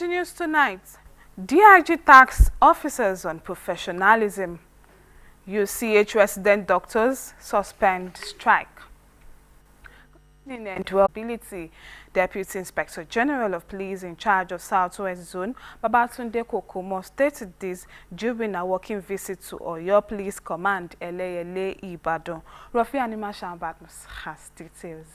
the news tonight, DIG tax officers on professionalism. UCH resident doctors suspend strike. And Ability, Deputy Inspector General of Police in charge of Southwest Zone, Babatunde Kokomo, stated this during a working visit to Oyo Police Command, Nta Ibadan. Rafi Animashan Badmus has details.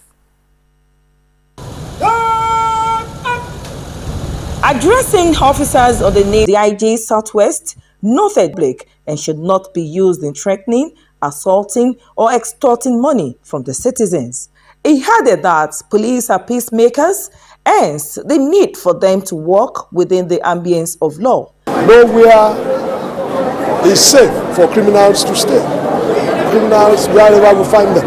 Addressing officers of the DIG Southwest, noted Blake and should not be used in threatening, assaulting, or extorting money from the citizens. He added that police are peacemakers, hence the need for them to work within the ambience of law. Nowhere is safe for criminals to stay. Criminals, wherever we find them.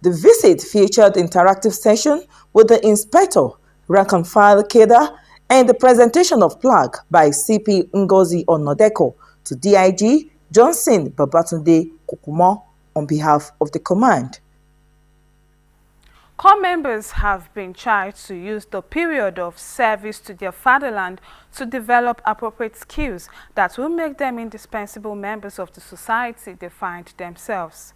The visit featured interactive session with the inspector, rank and file Keda, and the presentation of plaque by CP Ngozi Onodeko to DIG Johnson Babatunde Kokomo on behalf of the command. Corps members have been charged to use the period of service to their fatherland to develop appropriate skills that will make them indispensable members of the society they find themselves.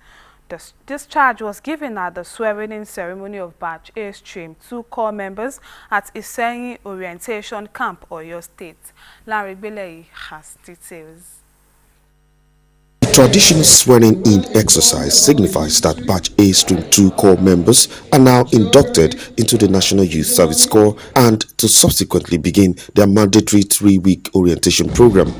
This charge was given at the swearing-in ceremony of Batch A Stream 2 Corps members at Isenyi Orientation Camp, Oyo State. Larry Belei has details. Traditional swearing-in exercise signifies that Batch A Stream 2 Corps members are now inducted into the National Youth Service Corps and to subsequently begin their mandatory 3-week orientation program,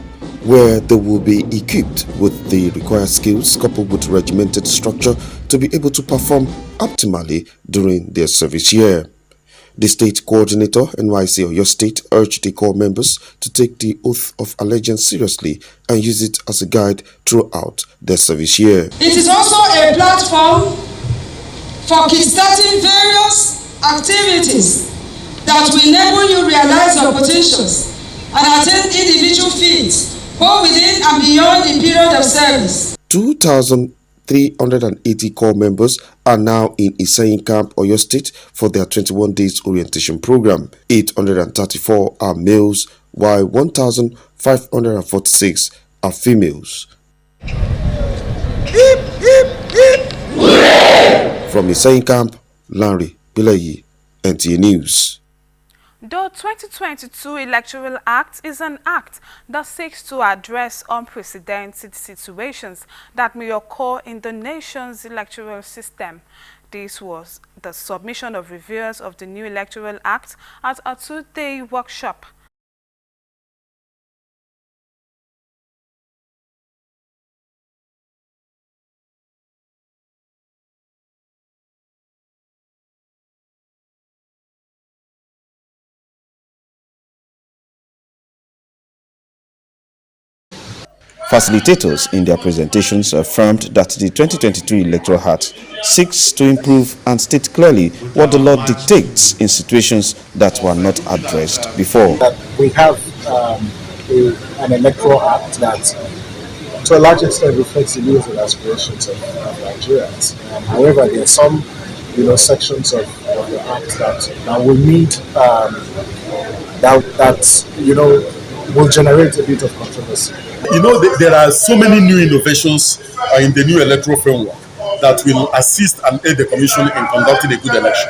where they will be equipped with the required skills coupled with regimented structure to be able to perform optimally during their service year. The state coordinator, NYC Oyo State, urged the Corps members to take the oath of allegiance seriously and use it as a guide throughout their service year. It is also a platform for kickstarting various activities that will enable you realize your potentials and attain individual feats both within and beyond the period of service. 2,380 Corps members are now in Isenyi Camp, Oyo State for their 21 days orientation program. 834 are males, while 1,546 are females. Hip, hip, hip. From Isenyi Camp, Larry Belei, NTA News. The 2022 Electoral Act is an act that seeks to address unprecedented situations that may occur in the nation's electoral system. This was the submission of reviewers of the new Electoral Act at a 2-day workshop. Facilitators in their presentations affirmed that the 2022 Electoral Act seeks to improve and state clearly what the law dictates in situations that were not addressed before. We have an Electoral Act that to a large extent reflects the needs and aspirations of Nigerians. However, there are some sections of the Act that will need that will generate a bit of controversy. There are so many new innovations in the new electoral framework that will assist and aid the Commission in conducting a good election.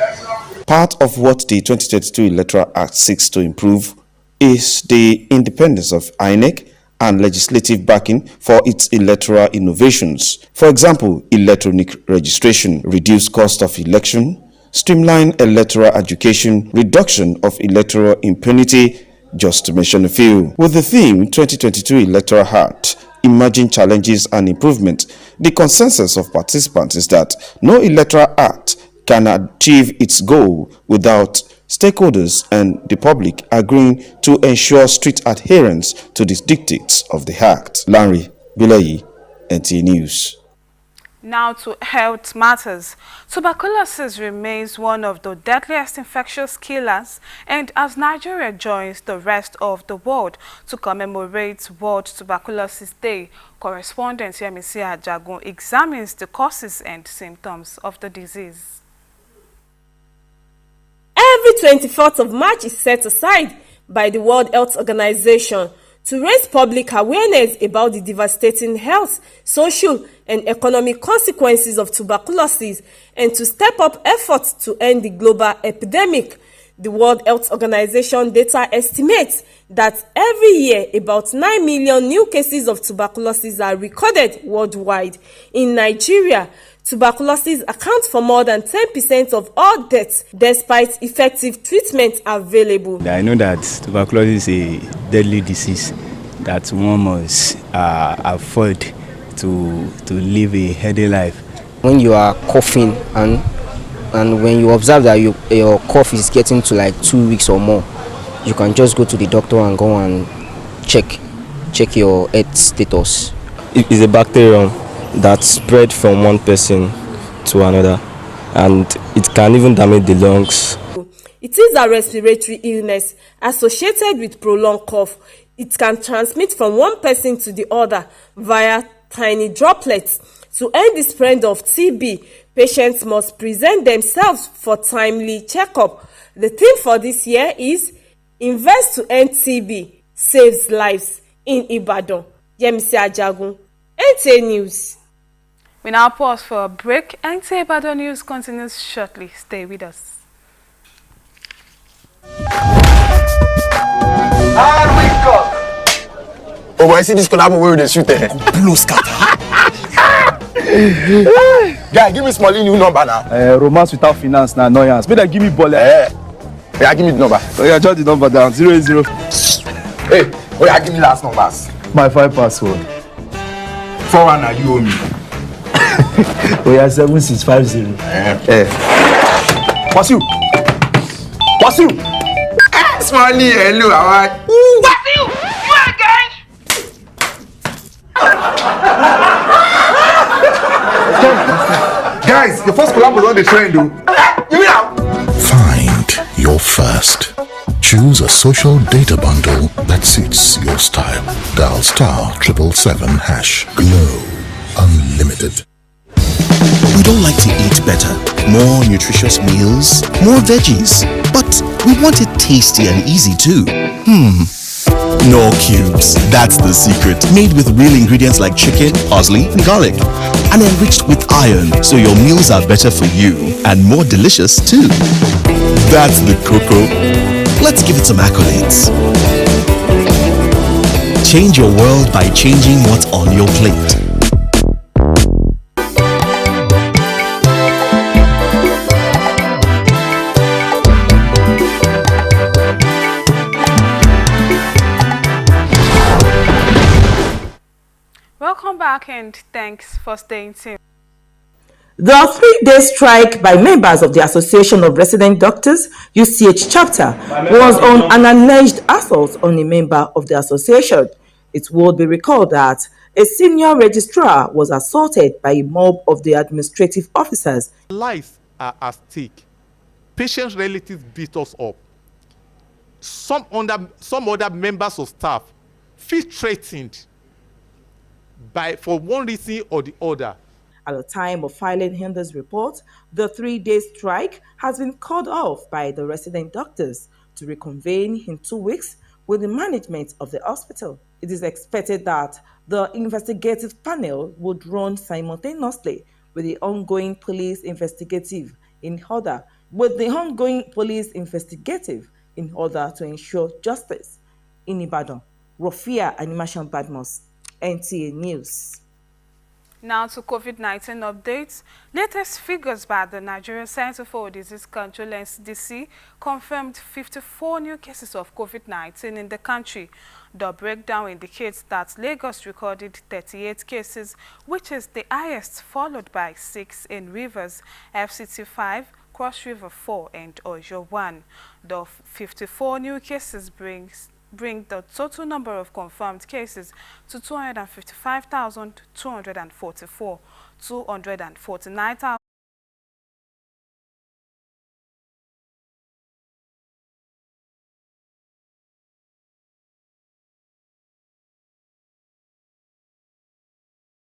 Part of what the 2022 Electoral Act seeks to improve is the independence of INEC and legislative backing for its electoral innovations. For example, electronic registration, reduced cost of election, streamline electoral education, reduction of electoral impunity, just to mention a few. With the theme 2022 Electoral Act, Emerging Challenges and Improvement, the consensus of participants is that no electoral act can achieve its goal without stakeholders and the public agreeing to ensure strict adherence to the dictates of the act. Larry Belei, NTA News. Now to health matters. Tuberculosis remains one of the deadliest infectious killers, and as Nigeria joins the rest of the world to commemorate World Tuberculosis Day, correspondent Yemisi Ajagun examines the causes and symptoms of the disease. Every 24th of March is set aside by the World Health Organization to raise public awareness about the devastating health, social, and economic consequences of tuberculosis and to step up efforts to end the global epidemic. The World Health Organization data estimates that every year about 9 million new cases of tuberculosis are recorded worldwide. In Nigeria, tuberculosis accounts for more than 10% of all deaths despite effective treatment available. I know that tuberculosis is a deadly disease that one must avoid to live a healthy life. When you are coughing and when you observe that your cough is getting to like 2 weeks or more, you can just go to the doctor and go and check your health status. It is a bacterium that spread from one person to another, and it can even damage the lungs. It is a respiratory illness associated with prolonged cough. It can transmit from one person to the other via tiny droplets. To end the spread of TB, patients must present themselves for timely checkup. The theme for this year is Invest to End TB, Saves Lives in Ibadan. Yemisi Ajagun, Nta News. We now pause for a break. Nta Ibadan News continues shortly. Stay with us. And we go. Oh, I see this collab where they shoot there. Blue scatter. Guy, give me small new number now. Romance without finance na annoyance. Better give me ball. Yeah, give me the number. Oh yeah, jot the number down. 080. Hey, oh yeah, give me last numbers. My 5 password. 41 now you owe me. Oh yeah, 7650. What's you? Smiley, hello, how are you? What's you? You again? Guys, your first collab was on the trend, though. You know. Find your first. Choose a social data bundle that suits your style. Dial *777# Glow Unlimited. We don't like to eat better, more nutritious meals, more veggies, but we want it tasty and easy too. Knorr Cubes, that's the secret. Made with real ingredients like chicken, parsley, and garlic, and enriched with iron, so your meals are better for you and more delicious too. That's the cocoa. Let's give it some accolades. Change your world by changing what's on your plate. Welcome back and thanks for staying tuned. The 3-day strike by members of the Association of Resident Doctors, UCH chapter, was on an alleged assault on a member of the association. It would be recalled that a senior registrar was assaulted by a mob of the administrative officers. Lives are at stake. Patients' relatives beat us up. Some other members of staff feel threatened for one reason or the other. At the time of filing Hinder's report, the 3-day strike has been called off by the resident doctors to reconvene in 2 weeks with the management of the hospital. It is expected that the investigative panel would run simultaneously with the ongoing police investigative in order to ensure justice. In Ibadan, Rofia Animation Badmos, NTA News. Now to COVID-19 updates. Latest figures by the Nigerian Center for Disease Control (NCDC) confirmed 54 new cases of COVID-19 in the country. The breakdown indicates that Lagos recorded 38 cases, which is the highest, followed by 6 in Rivers, FCT 5, Cross River 4, and Oyo 1. The 54 new cases bring the total number of confirmed cases to 255,244, 249,000.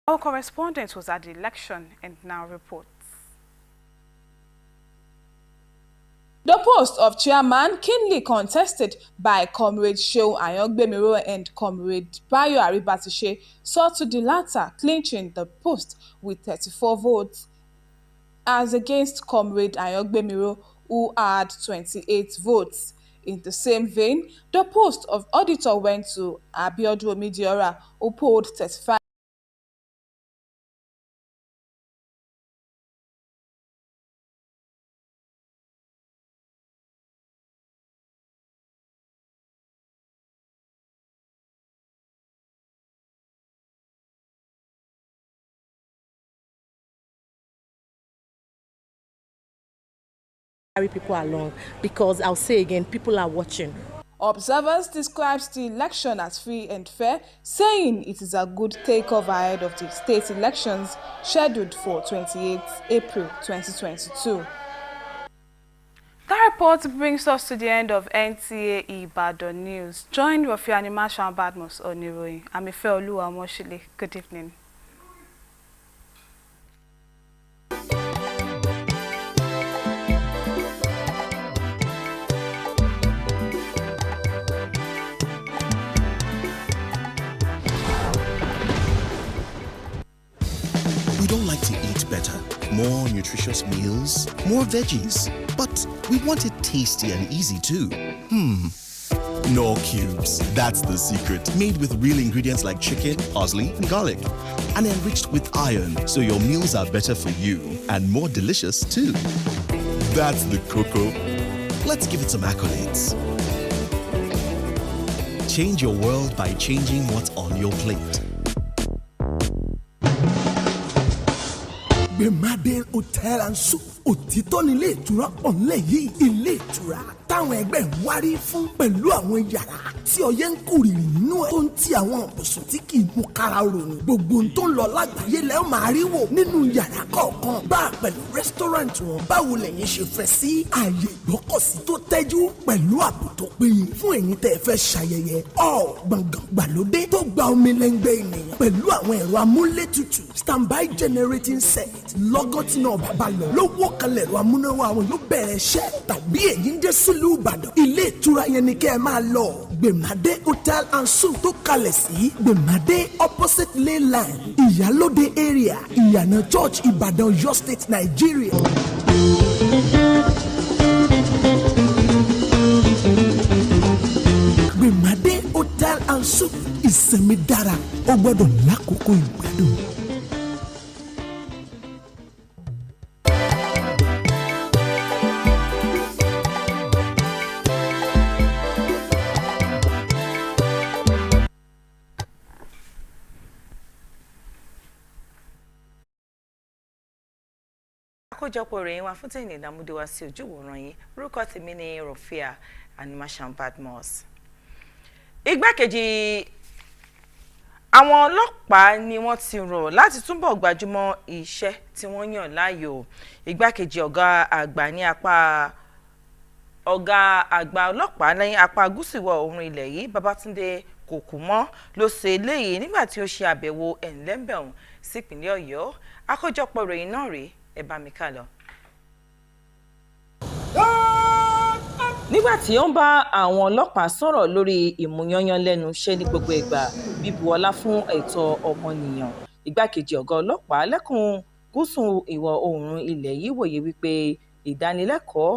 Our correspondent was at the election and now reports. The post of chairman keenly contested by Comrade Shehu Ayangbemiro and Comrade Bayo Aribatishe saw to the latter clinching the post with 34 votes as against Comrade Ayangbemiro, who had 28 votes. In the same vein, the post of auditor went to Abiodun Omidiora, who polled 35. Carry people along, because I'll say again, people are watching. Observers describes the election as free and fair, saying it is a good takeover ahead of the state elections scheduled for 28 April 2022. That report brings us to the end of Nta Ibadan News. Join Rafiani Mashan Badmus Oniroyin. I'm Ifeoluwa Moshile. Good evening. We don't like to eat better, more nutritious meals, more veggies, but we want it tasty and easy too. Nor cubes, that's the secret. Made with real ingredients like chicken, parsley, and garlic, and enriched with iron, so your meals are better for you and more delicious too. That's the cocoa. Let's give it some accolades. Change your world by changing what's on your plate. Gbèmádé Hotel and Suites òtítọ́ nílé ìtura ọ̀nlẹ̀ yìí, ilé ìtura táwọn ẹgbẹ́ ń wárí fún pẹ̀lú àwọn yàrá tí ọyẹ́ ń kúrìrì nínú ẹ̀ tó ń ti àwọn ibùsùn tí kì í mú kára rònú. Gbogbo ohun tó ń lọ lágbàáyé lẹ́ ó máa rí wò nínú yàrá kọ̀ọ̀kan. Bá a pẹ̀lú restaurant wọn, báwo lẹ̀yin ṣe fẹ́ sí ààyè ìgbọ́kọ̀sí tó tẹ́jú pẹ̀lú ààbò tó péye fún ẹ̀yin tẹ́ ẹ fẹ́ ṣayẹyẹ. Gbọ̀ngàn gbàlódé tó gba omi lẹ́ngbẹ́ ènìyàn pẹ̀lú àwọn ẹ̀rọ amúlétutù standby generating set lọ́gọ́tì náà bàbá lọ lówó kanlẹ̀ ẹ̀rọ amúnáwá àwọn yóò bẹ̀rẹ̀ iṣẹ́ tàbí èyí ń dé sílùú Ìbàdàn. Ilé ìtura yẹn ni kẹ́ ẹ máa lọ. Gbèmádé Hotel and Suites tó kalẹ̀ sí Gbèmádé opposite Leyland Ìyálóde area Ìyànà Church Ìbàdàn Ọ̀yọ́ State Nigeria. Gbèmádé Hotel and Suites ìsinmi dára ó gbọ́dọ̀ lákòókò ìgbádùn. Àkójọpọ̀ ìròyìn wa fún tẹ̀yìn ìdààmúdé wa sí ojú ìwòran yìí. Orúkọ tèmi ni Rofia Animashan Badmus. Igbákejì àwọn ọlọ́pàá ni wọ́n ti rọ̀ láti túbọ̀ gbajúmọ̀ iṣẹ́ tí wọ́n yàn láàyò. Igbákejì ọ̀gá àgbà ọlọ́pàá lẹ́yìn apá gúúsù ìwọ̀ oòrùn ilẹ̀ yìí Babátúndé Kòkúmọ́ ló ṣe eléyìí nígbà tí ó ṣe àbẹ̀wò ẹ̀ńlẹ́mbẹ̀hùn sípínlẹ̀ Ọ̀yọ́. Àkójọpọ̀ ìròyìn náà rèé. Ẹ bá mi ká lọ. Nígbà tí ó ń bá àwọn ọlọ́pàá sọ̀rọ̀ lórí ìmúyányán lẹ́nu iṣẹ́ ní gbogbo ìgbà bíbu ọlá fún ẹ̀tọ́ ọmọnìyàn, igbákejì ọ̀gá ọlọ́pàá lẹ́kùn gúúsù ìwọ̀ oòrùn ilẹ̀ yìí wòye wípé ìdánilẹ́kọ̀ọ́,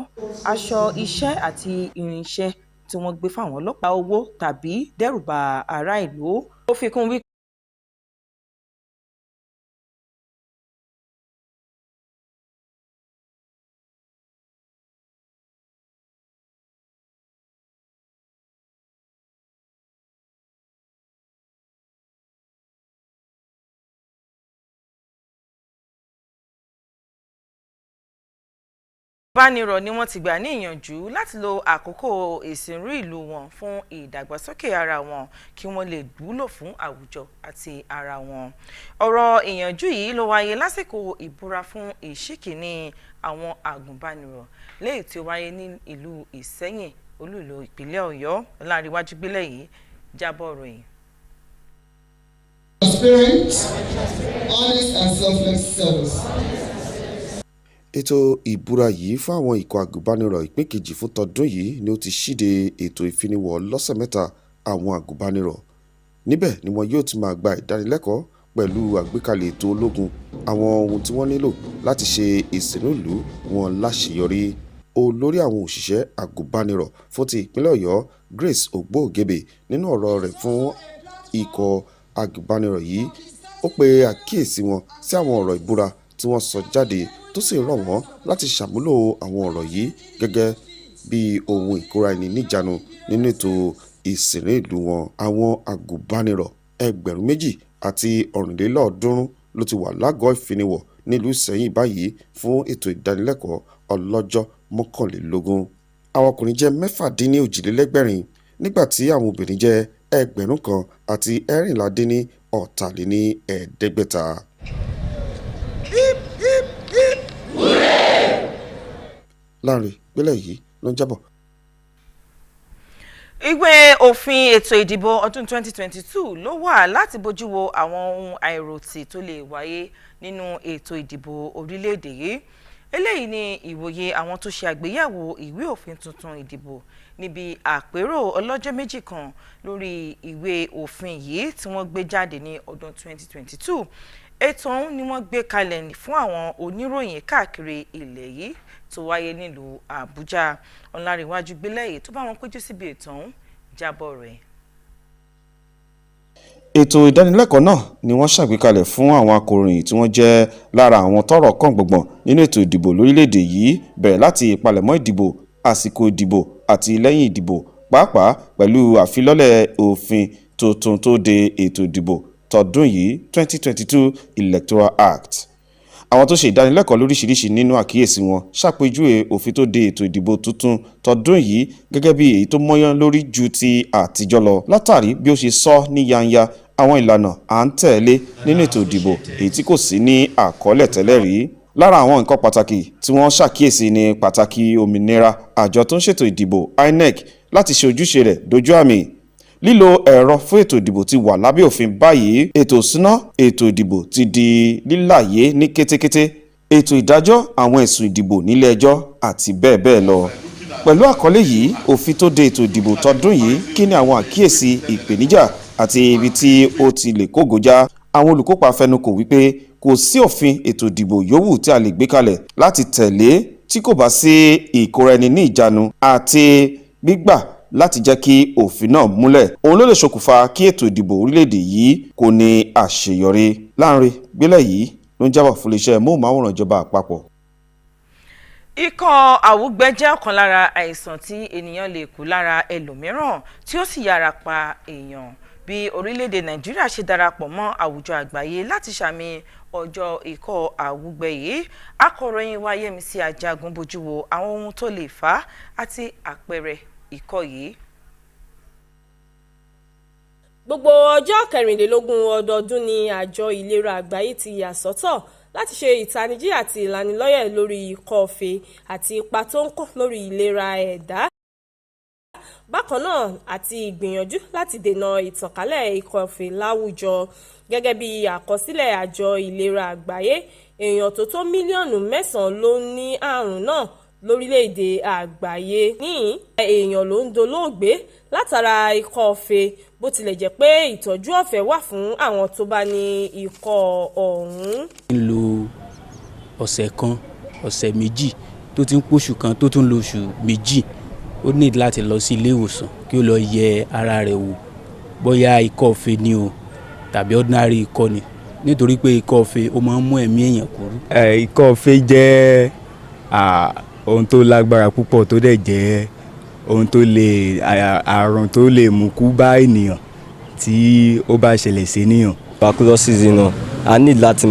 aṣọ iṣẹ́ àti irinṣẹ́ tí wọ́n gbé fáwọn ọlọ́pàá owó tàbí dẹ́rùbà ará ìlú. Ó fi kún wípé ìbánirọ̀ ni wọ́n ti gbà ní ìyànjú láti lo àkókò ìsìnrú ìlú wọn fún ìdàgbàsókè ara wọn kí wọ́n lè wúlò fún àwùjọ àti ara wọn. Ọ̀rọ̀ ìyànjú yìí ló wáyé lásìkò ìbúra fún ìṣíkíní àwọn àgùnbánirọ̀ léyìí tí ó wáyé ní ìlú Ìsẹ́yìn olú ìlú ìpínlẹ̀ Ọ̀yọ́. Ọlárìnwájú gbélé yìí jábọ̀ ròyìn. Transparent, honest and selfless service. Ètò ìbúra yìí fún àwọn ikọ̀ àgùnbánirọ̀ ìpín kejì fún tọdún yìí ni ó ti ṣíde ètò ìfiniwọ̀ lọ́sẹ̀ mẹ́ta àwọn àgùnbánirọ̀. Níbẹ̀ ni wọn yóò ti máa gba ìdánilẹ́kọ̀ọ́ pẹ̀lú àgbékalẹ̀ ètò ológun, àwọn ohun tí wọ́n nílò láti ṣe ìsìnrúlù wọn láṣeyọrí. Olórí àwọn òṣìṣẹ́ àgùnbánirọ̀ fún ti ìpínlẹ̀ Ọ̀yọ́, Grace Ogbóògèbè, nínú ọ̀rọ̀ rẹ̀ fún ikọ̀ àgùnbánirọ̀ yìí, ó pe àkíyèsí wọn sí àwọn ọ̀rọ̀ ìbúra tí wọ́n sọ jáde tó sì rọ̀ wọ́n láti ṣàmúlò àwọn ọ̀rọ̀ yìí gẹ́gẹ́ bí ohun ìkóra ẹni níjàánu nínú ètò ìsìnrúlù wọn. Àwọn àgùnbánirọ̀ 2,000 ló ti wà lágọ̀ọ́ ìfiniwọ̀ nílùú Ìṣẹ̀yìn báyìí fún ètò ìdánilẹ́kọ̀ọ́ ọlọ́jọ́ 21. Àwọn ọkùnrin jẹ́ 6,200 nígbà tí àwọn obìnrin jẹ́ 1,000 Láàrin ìpínlẹ̀ yìí ló ń jábọ̀. Ìwé òfin ètò ìdìbò ọdún 2022 ló wà láti bójú wo àwọn ohun àìròtì tó lè wáyé nínú ètò ìdìbò orílẹ̀-èdè yìí. Eléyìí ni ìwòye àwọn tó ṣe àgbéyẹ̀wò ìwé òfin tuntun ìdìbò níbi àpérò ọlọ́jọ́ méjì kan lórí ìwé òfin yìí tí wọ́n gbé jáde ní ọdún 2022. Ètò ọ̀hún ni wọ́n gbé kalẹ̀ fún àwọn oníròyìn káàkiri ilẹ̀ yìí tó wáyé nílùú Àbújá. Ọlárìnwájú Gbélẹ̀yẹ tó bá wọn péjú síbi ètò ọ̀hún jábọ̀ rẹ̀. Ètò ìdánilẹ́kọ̀ọ́ náà ni wọ́n ṣàgbékalẹ̀ fún àwọn akọ̀ròyìn tí wọ́n jẹ́ lára àwọn tọ́rọ̀ kàn gbọ̀ngbọ̀n nínú ètò ìdìbò lórílẹ̀‐èdè yìí, bẹ̀rẹ̀ láti ìpalẹ̀mọ́ ìdìbò, àsìkò ìdìbò àti lẹ́yìn ìdìbò, pàápàá pẹ̀lú àfilọ́lẹ̀ òfin tuntun tó de ètò ìdìbò tọdún yìí 2022 Electoral Act. Àwọn tó ṣe ìdánilẹ́kọ̀ọ́ lóríṣiríṣi nínú àkíyèsí wọn ṣàpèjúwe òfin tó de ètò ìdìbò tuntun tọdún yìí gẹ́gẹ́ bí èyí tó mọ́yán lórí ju ti àtijọ́ lọ látàrí bí ó ṣe sọ ní yanya àwọn ìlànà à ń tẹ̀lé nínú ètò ìdìbò èyí tí kò sí ní àkọọ́lẹ̀ tẹ́lẹ̀ rí. Lára àwọn nǹkan pàtàkì tí wọ́n ṣàkíyèsí ní pàtàkì òmìnira àjọ tó ń ṣètò ìdìbò INEC láti ṣe ojúṣe rẹ̀ dójú àmì. Lílo ẹ̀rọ fún ètò ìdìbò ti wà lábẹ́ òfin báyìí. Ètò ìṣúná ètò ìdìbò ti di lílàyé ní kétékété. Ètò ìdájọ́ àwọn ẹ̀sùn ìdìbò nílé ẹjọ́ àti bẹ́ẹ̀ bẹ́ẹ̀ lọ. Pẹ̀lú àkọlé yìí, òfin tó de ètò ìdìbò tọdún yìí, kí ni àwọn àkíyèsí, ìpèníjà àti ibi tí ó ti lè kógojá. Àwọn olùkópa fẹnukò wípé kò sí òfin ètò ìdìbò yòówù tí a lè gbé kalẹ̀ láti tẹ̀lé tí kò bá sí ìkóraẹni ní ìjánu àti gbígbà láti jẹ́ kí òfin náà múlẹ̀. Òun ló lè ṣokùnfà kí ètò ìdìbò orílẹ̀-èdè yìí kò ní àṣeyọrí. Láàrin Gbélẹ̀yẹ ló ń jábọ̀ fún iléeṣẹ́ móhùnmáwòrán ìjọba àpapọ̀. Ikọ́ àwúgbẹ́ jẹ́ ọ̀kan lára àìsàn tí ènìyàn lè kó lára ẹlòmíràn tí ó sì yára pa èèyàn. Bí orílẹ̀-èdè Nàìjíríà ṣe darapọ̀ mọ́ àwùjọ àgbáyé láti ṣàmì ọjọ́ ikọ́ àwúgbẹ́ yìí, akọ̀ròyìn wa Yẹ́misí Ajagun bójú wo àwọn ohun tó lè fà á àti àpẹẹrẹ ikọ́ yìí. Gbogbo ọjọ́ 24 ọdọọdún ni àjọ ìlera àgbáyé ti yà sọ́tọ̀ láti ṣe ìtanijí àti ìlanilọ́yẹ̀ lórí ikọ́-ife àti ipa tó ń kó lórí ìlera ẹ̀dá. Bákan náà àti ìgbìyànjú láti dènà ìtànkálẹ̀ ikọ́-ife láwùjọ. Gẹ́gẹ́ bí àkọsílẹ̀ àjọ ìlera àgbáyé, èèyàn tó tó mílíọ̀nù 9 ló ní àrùn náà lórílẹ̀‐èdè àgbáyé. Ní èèyàn ló ń dolóògbé látara ikọ́-ife, bó tilẹ̀ jẹ́ pé ìtọ́jú ọ̀fẹ́ wà fún àwọn tó bá ní ikọ́ ọ̀hún. ń lo ọ̀sẹ̀ kan ọ̀sẹ̀ méjì tó ti ń pòṣù kan tó tún lo oṣù méjì, ó ní láti lọ sí ilé ìwòsàn kí ó lọ yẹ ara rẹ̀ wò bóyá ikọ́-ife ni o tàbí ordinary ikọ́ ni, nítorí pé ikọ́-ife ó máa ń mú ẹ̀mí èèyàn kúrú. Ikọ́-ife jẹ́ ohun tó lágbára púpọ̀ tó dẹ̀ jẹ́ ohun tó lè àrùn tó lè mú kú bá ènìyàn tí ó bá ṣẹlẹ̀ sí ènìyàn. tuberculosis náà a ní láti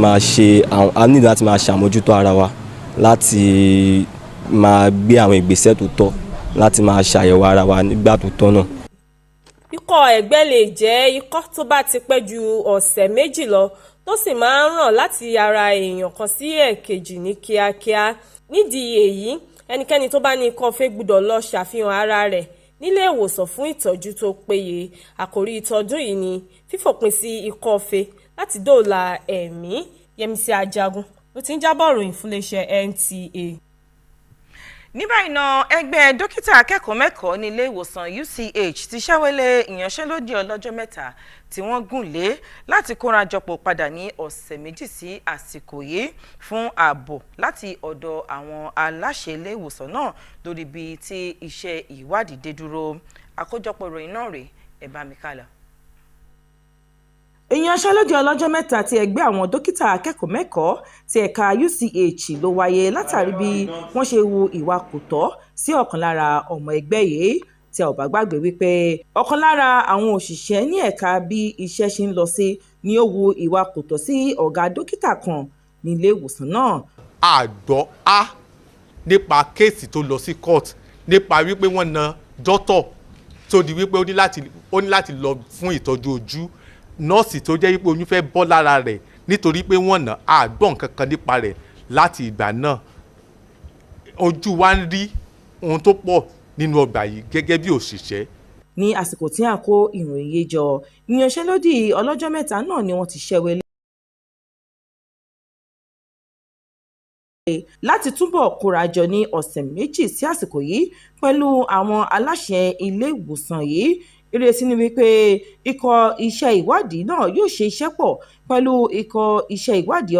máa ṣàmójútó ara wa, láti máa gbé àwọn ìgbésẹ̀ tó tọ́, láti máa ṣàyẹ̀wò ara wa nígbà tó tọ́ náà. Ikọ́ ẹ̀gbẹ́ lè jẹ́ ikọ́ tó bá ti pẹ́ ju ọ̀sẹ̀ méjì lọ tó sì máa ń ràn láti ara èèyàn kan sí ẹ̀kejì ní kíákíá. Nídìí èyí, ẹnikẹ́ni tó bá ní ikọ́-ife gbọ́dọ̀ lọ ṣàfihàn ara rẹ̀ nílé ìwòsàn fún ìtọ́jú tó péye. Àkòrí ìtọ́jú yìí ni fífòpin sí ikọ́-ife láti dóòlà ẹ̀mí. Yẹ́misí Ajagun ó ti ń jábọ̀ ròyìn fún iléeṣẹ́ NTA. Ní báyìí náà, ẹgbẹ́ dókítà akẹ́kọ̀ọ́ mẹ́kọ̀ọ́ ní ilé ìwòsàn UCH ti ṣẹ́wélé ìyanṣẹ́lódì ọlọ́jọ́ mẹ́ta tí wọ́n gùn lé láti kórajọpọ̀ padà ní ọ̀sẹ̀ méjì sí àsìkò yìí fún ààbò láti ọ̀dọ̀ àwọn aláṣẹ ilé ìwòsàn náà lórí bí tí iṣẹ́ ìwádìí dé dúró. Àkójọpọ̀ ìròyìn náà rèé, ẹ bá mi kálọ. Ìyanṣẹ́lódì ọlọ́jọ́ mẹ́ta ti ẹgbẹ́ àwọn dókítà akẹ́kọ̀ọ́ mẹ́kọ̀ọ́ ti ẹ̀ka UCH ló wáyé látàrí bí wọ́n ṣe hu ìwà kò tọ́ sí ọ̀kan lára ọmọ ẹgbẹ́ yìí. Tí a ò bá gbàgbé wípé ọ̀kan lára àwọn òṣìṣẹ́ ní ẹ̀ka bí iṣẹ́ ṣe ń lọ sí ni ó hu ìwà kò tọ́ sí ọ̀gá dókítà kan ní ilé ìwòsàn náà. Àgbọ̀ a nípa kéèsì tó lọ sí court nípa wípé wọ́n na dọ́tọ̀ tó di wípé ó ní láti lọ fún ìtọ́jú ojú, nọ́ọ̀sì tó jẹ́ wípé oyún fẹ́ bọ́ lára rẹ̀ nítorí pé wọ́n nà á gbọ́ nǹkan kan nípa rẹ̀ láti ìgbà náà. Ojú wa ń rí ohun tó pọ̀ nínú ọgbà yìí gẹ́gẹ́ bí òṣìṣẹ́. Ní àsìkò tí à ń kó ìròyìn yìí jọ, ìyanṣẹ́lódì ọlọ́jọ́ mẹ́ta náà ni wọ́n ti ṣẹ́wélé láti túbọ̀ kórajọ ní ọ̀sẹ̀ méjì sí àsìkò yìí pẹ̀lú àwọn aláṣẹ ilé ìwòsàn yìí. Ìrètí ni wípé ikọ̀ iṣẹ́ ìwádìí náà yóò ṣe iṣẹ́ pọ̀ pẹ̀lú ikọ̀ iṣẹ́ ìwádìí